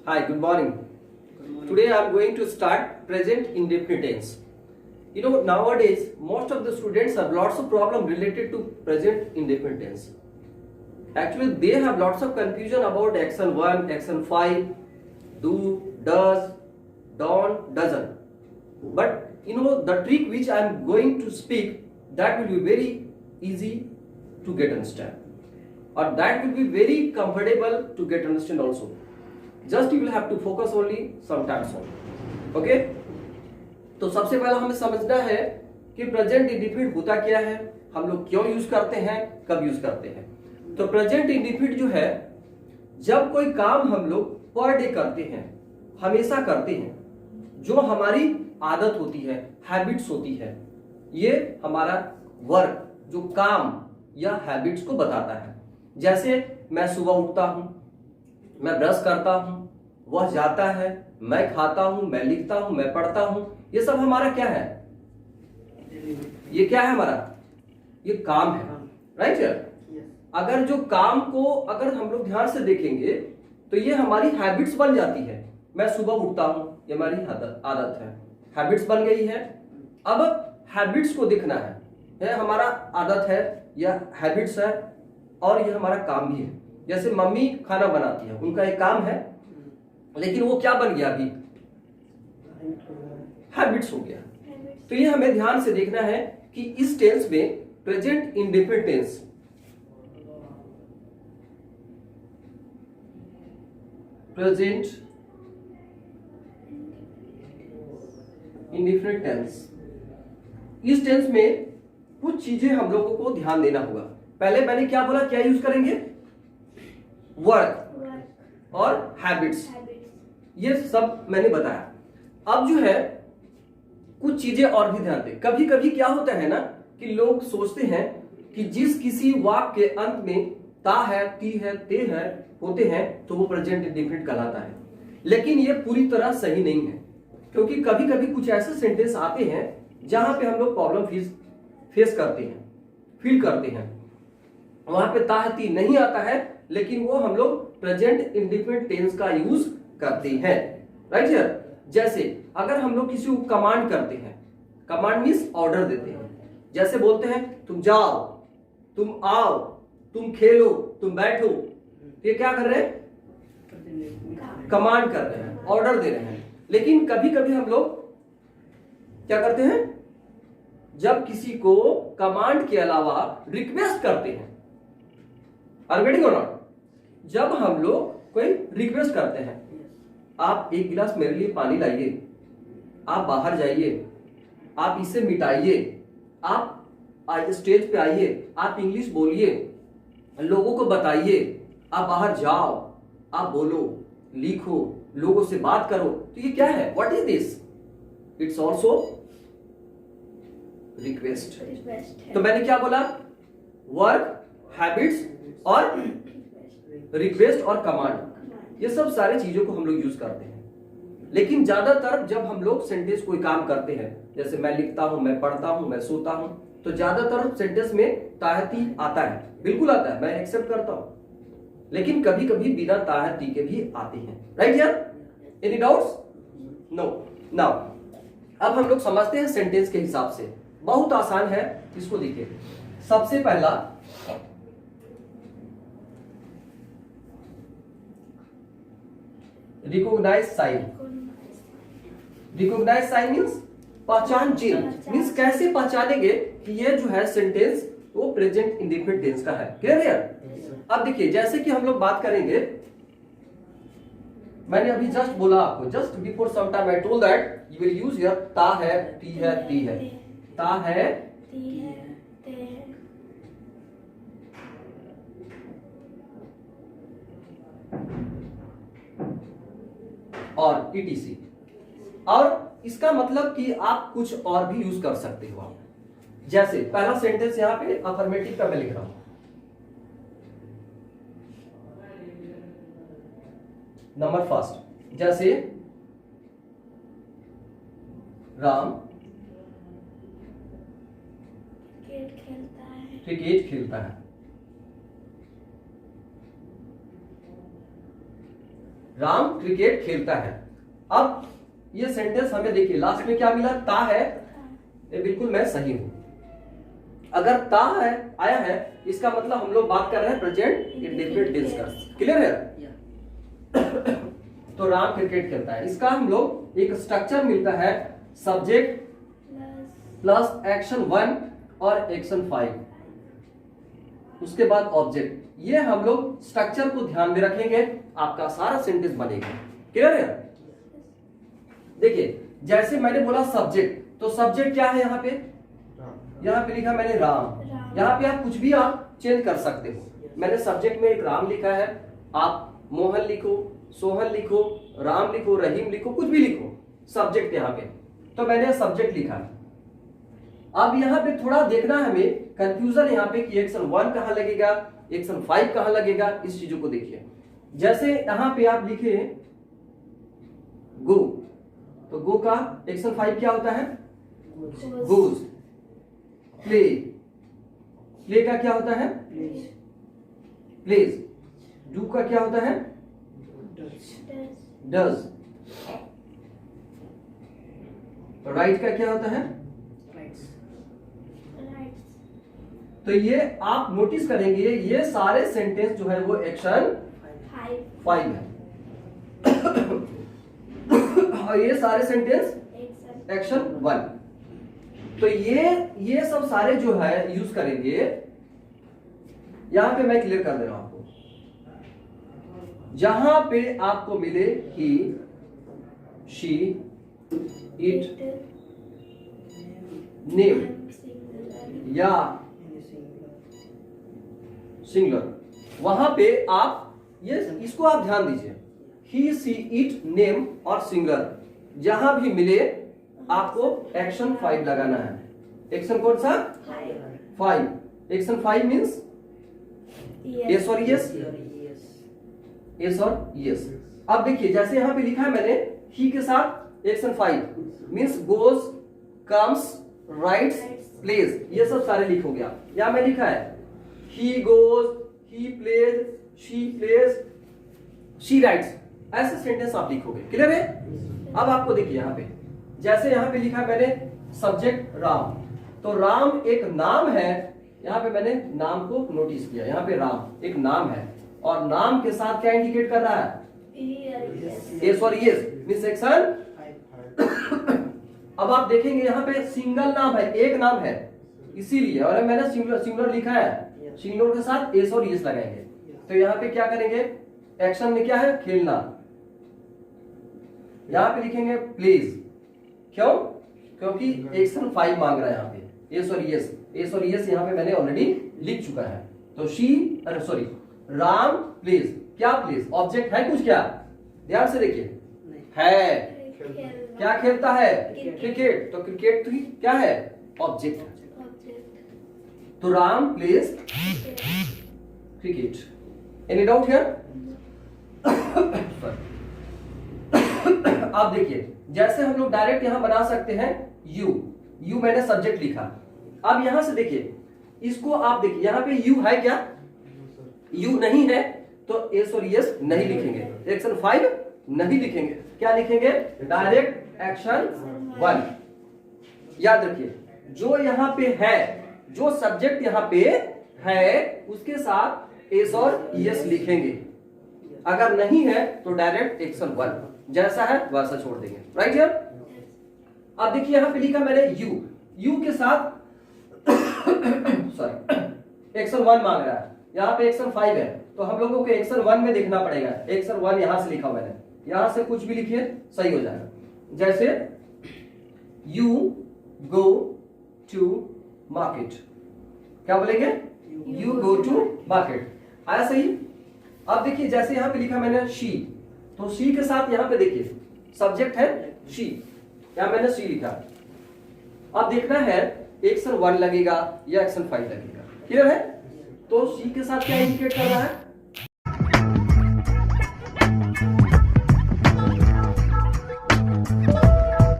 Hi, good morning. Good morning. Today I am going to start present indefinite tense. Nowadays most of the students have lots of problem related to present indefinite tense. Actually, they have lots of confusion about action 1, action 5, do, does, don't, doesn't. But the trick which I am going to speak, that will be very easy to get understand, or that will be very comfortable to get understand also. Just you will have to focus only sometimes only. Okay? तो सबसे पहला हमें समझना है कि present indefinite होता क्या है, हम लोग क्यों यूज करते हैं, कब यूज करते हैं। तो प्रेजेंट इंडेफिनिट जो है, जब कोई काम हम लोग पर डे करते हैं, हमेशा करते हैं, जो हमारी आदत होती है, हैबिट्स होती है, ये हमारा वर्क जो काम या हैबिट्स को बताता है। जैसे मैं सुबह उठता हूं, मैं ब्रश करता हूं, वह जाता है, मैं खाता हूं, मैं लिखता हूं, मैं पढ़ता हूं, ये सब हमारा क्या है, ये क्या है हमारा, ये काम है, राइट। अगर जो काम को अगर हम लोग ध्यान से देखेंगे तो ये हमारी हैबिट्स बन जाती है। मैं सुबह उठता हूं, ये हमारी आदत है, हैबिट्स बन गई है। अब हैबिट्स को देखना है हमारा आदत है या हैबिट्स है, और ये हमारा काम भी है। जैसे मम्मी खाना बनाती है, उनका एक काम है, लेकिन वो क्या बन गया, अभी हैबिट्स हो गया। तो ये हमें ध्यान से देखना है कि इस टेंस में present indefinite tense, present indefinite tense, इस टेंस में कुछ चीजें हम लोगों को ध्यान देना होगा। पहले मैंने क्या बोला, क्या यूज करेंगे, वर्क और हैबिट्स, ये सब मैंने बताया। अब जो है कुछ चीजें और भी ध्यान दें। कभी कभी क्या होता है ना कि लोग सोचते हैं कि जिस किसी वाक्य के अंत में ता है, ती है, ते है होते हैं तो वो प्रेजेंट इंडेफिनिट कहलाता है, लेकिन ये पूरी तरह सही नहीं है। क्योंकि कभी कभी कुछ ऐसे सेंटेंस आते हैं जहां पे हम लोग प्रॉब्लम फेस करते हैं, फील करते हैं, वहां पे ता है, ती नहीं आता है, लेकिन वो हम लोग प्रेजेंट इंडेफिनिट टेंस का यूज करते हैं, राइट हियर। जैसे अगर हम लोग किसी को कमांड करते हैं, कमांड मींस ऑर्डर देते हैं, जैसे बोलते हैं तुम जाओ, तुम आओ, तुम खेलो, तुम बैठो, तो ये क्या कर रहे हैं, कमांड कर रहे हैं, ऑर्डर दे रहे हैं। लेकिन कभी कभी हम लोग क्या करते हैं, जब किसी को कमांड के अलावा रिक्वेस्ट करते हैं, गेटिंग और नॉट, जब हम लोग कोई रिक्वेस्ट करते हैं, आप एक गिलास मेरे लिए पानी लाइए, आप बाहर जाइए, आप इसे मिटाइए, आप स्टेज पे आइए, आप इंग्लिश बोलिए, लोगों को बताइए, आप बाहर जाओ, आप बोलो, लिखो, लोगों से बात करो, तो ये क्या है, what is this, it's also request. तो मैंने क्या बोला, वर्क, हैबिट्स और रिक्वेस्ट और कमांड, ये सब सारी चीजों को हम लोग यूज करते हैं। लेकिन ज्यादातर जब हम लोग सेंटेंस कोई काम करते हैं, जैसे मैं लिखता हूं, मैं पढ़ता हूं, मैं सोता हूं, तो ज्यादातर सेंटेंस में ताहती आता है, बिल्कुल आता है, मैं एक्सेप्ट करता हूं। लेकिन कभी कभी बिना ताहती के भी आते हैं, राइट यार। Any doubts? नो। नाउ अब हम लोग समझते हैं सेंटेंस के हिसाब से, बहुत आसान है, इसको देखिए। सबसे पहला recognize sign. Recognize sign means पहचान चिन्ह, मींस कैसे पहचानेंगे कि ये जो है सेंटेंस वो प्रेजेंट इंडेफिनिट टेंस का है। क्लियर है? अब देखिए, जैसे कि हम लोग बात करेंगे, मैंने अभी जस्ट बोला आपको, just before some time I told that you will use here ता है, ती है, ती है, ता है, ती है, और ईटीसी। और इसका मतलब कि आप कुछ और भी यूज कर सकते हो। आप जैसे पहला सेंटेंस यहां पे अफर्मेटिव का मैं लिख रहा हूं, नंबर फर्स्ट, जैसे राम क्रिकेट खेलता है। राम क्रिकेट खेलता है। अब ये सेंटेंस हमें देखिए लास्ट में क्या मिला, ता है, ये बिल्कुल मैं सही हूं। अगर ता है आया है इसका मतलब हम लोग बात कर रहे हैं प्रेजेंट इंडेफिनिट टेंस का। क्लियर है? तो राम क्रिकेट खेलता है, इसका हम लोग एक स्ट्रक्चर मिलता है, सब्जेक्ट प्लस एक्शन 1 और एक्शन 5, उसके बाद ऑब्जेक्ट। ये हम लोग स्ट्रक्चर को ध्यान में रखेंगे, आपका सारा सेंटेंस बनेगा। क्लियर है? देखिए जैसे मैंने बोला सब्जेक्ट, तो सब्जेक्ट क्या है यहाँ पे, यहाँ पे लिखा मैंने राम। यहाँ पे आप कुछ भी आप चेंज कर सकते हो। मैंने सब्जेक्ट में एक राम लिखा है, आप मोहन लिखो, सोहन लिखो, राम लिखो, रहीम लिखो, कुछ भी लिखो, सब्जेक्ट यहाँ पे। तो मैंने सब्जेक्ट लिखा। अब यहाँ पे थोड़ा देखना है हमें, कंफ्यूजन यहाँ पे कि एक्शन 1 कहां लगेगा, एक्शन 5 कहां लगेगा, इस चीजों को देखिए। जैसे यहाँ पे आप लिखे गो, तो गो का एक्शन 5 क्या होता है, गोज। प्ले, प्ले का क्या होता है, प्लेज। डू का क्या होता है, डज। राइट का क्या होता है, तो ये आप नोटिस करेंगे ये सारे सेंटेंस जो है वो एक्शन 5 है और ये सारे सेंटेंस एक्शन 1। तो ये सब सारे जो है यूज करेंगे। यहां पे मैं क्लियर कर दे रहा हूं आपको, जहां पे आपको मिले ही, शी, इट, नेम या सिंगुलर, वहां पे आप ये इसको आप ध्यान दीजिए, ही, सी, इट, नेम और सिंगुलर जहां भी मिले आपको एक्शन 5 लगाना है। एक्शन कौन सा, 5। एक्शन 5 मींस यस और यस, यस और यस। अब देखिए जैसे यहां पे लिखा है मैंने, ही के साथ action 5 means goes, comes, writes, plays, ये सब सारे लिखोगे आप। यहां में लिखा है he goes, he plays, she plays, she writes, ऐसे सेंटेंस आप लिखोगे। क्लियर है? अब आपको देखिए यहाँ पे, जैसे यहाँ पे लिखा है मैंने सब्जेक्ट राम, तो राम एक नाम है। यहाँ पे मैंने नाम को नोटिस किया, यहाँ पे राम एक नाम है और नाम के साथ क्या इंडिकेट कर रहा है, यस और यस मींस एक्शन। अब आप देखेंगे यहाँ पे सिंगल नाम है, एक नाम है, इसीलिए और मैंने सिंगुलर लिखा है, सिंगुलर के साथ एस और यस लगाएंगे। तो यहाँ पे क्या करेंगे, एक्शन में क्या है, खेलना, यहाँ पे लिखेंगे प्लीज। क्यों? क्योंकि एक्शन 5 मांग रहा है यहाँ पे, एस और यस। एस और यस यहाँ पे मैंने ऑलरेडी लिख चुका है। तो राम प्लीज, क्या प्लीज ऑब्जेक्ट है कुछ, क्या ध्यान से देखिए, है क्या खेलता है, क्रिकेट, तो क्रिकेट तो क्या है, ऑब्जेक्ट है। तो Ram pledge cricket. Any doubt here? आप देखिए जैसे हम लोग डायरेक्ट यहां बना सकते हैं यू मैंने सब्जेक्ट लिखा। अब यहां से देखिए इसको आप देखिए, यहां पे यू है क्या, यू नहीं है, तो एस और यस नहीं लिखेंगे, एक्शन 5 नहीं लिखेंगे, क्या लिखेंगे, डायरेक्ट एक्शन 1। याद रखिए जो यहां पे है, जो सब्जेक्ट यहां पे है उसके साथ एस और यस लिखेंगे, अगर नहीं है तो डायरेक्ट एक्शन 1, जैसा है वैसा छोड़ देंगे। Right here? अब देखिए यहां पे लिखा मैंने यू के साथ सॉरी एक्शन 1 मांग रहा है, यहां पे एक्शन 5 है, तो हम लोगों को एक्शन 1 में देखना पड़ेगा। एक्शन 1 यहां से लिखा मैंने, यहां से कुछ भी लिखिए सही हो जाएगा। जैसे यू गो टू मार्केट, क्या बोलेंगे, यू गो टू मार्केट, आया सही? अब देखिए जैसे यहां पे लिखा मैंने शी, तो शी के साथ यहां पे देखिए सब्जेक्ट है शी, यहां मैंने शी लिखा। अब देखना है एक्शन 1 लगेगा या एक्शन 5 लगेगा। क्लियर है? तो शी के साथ क्या इंडिकेट कर रहा है,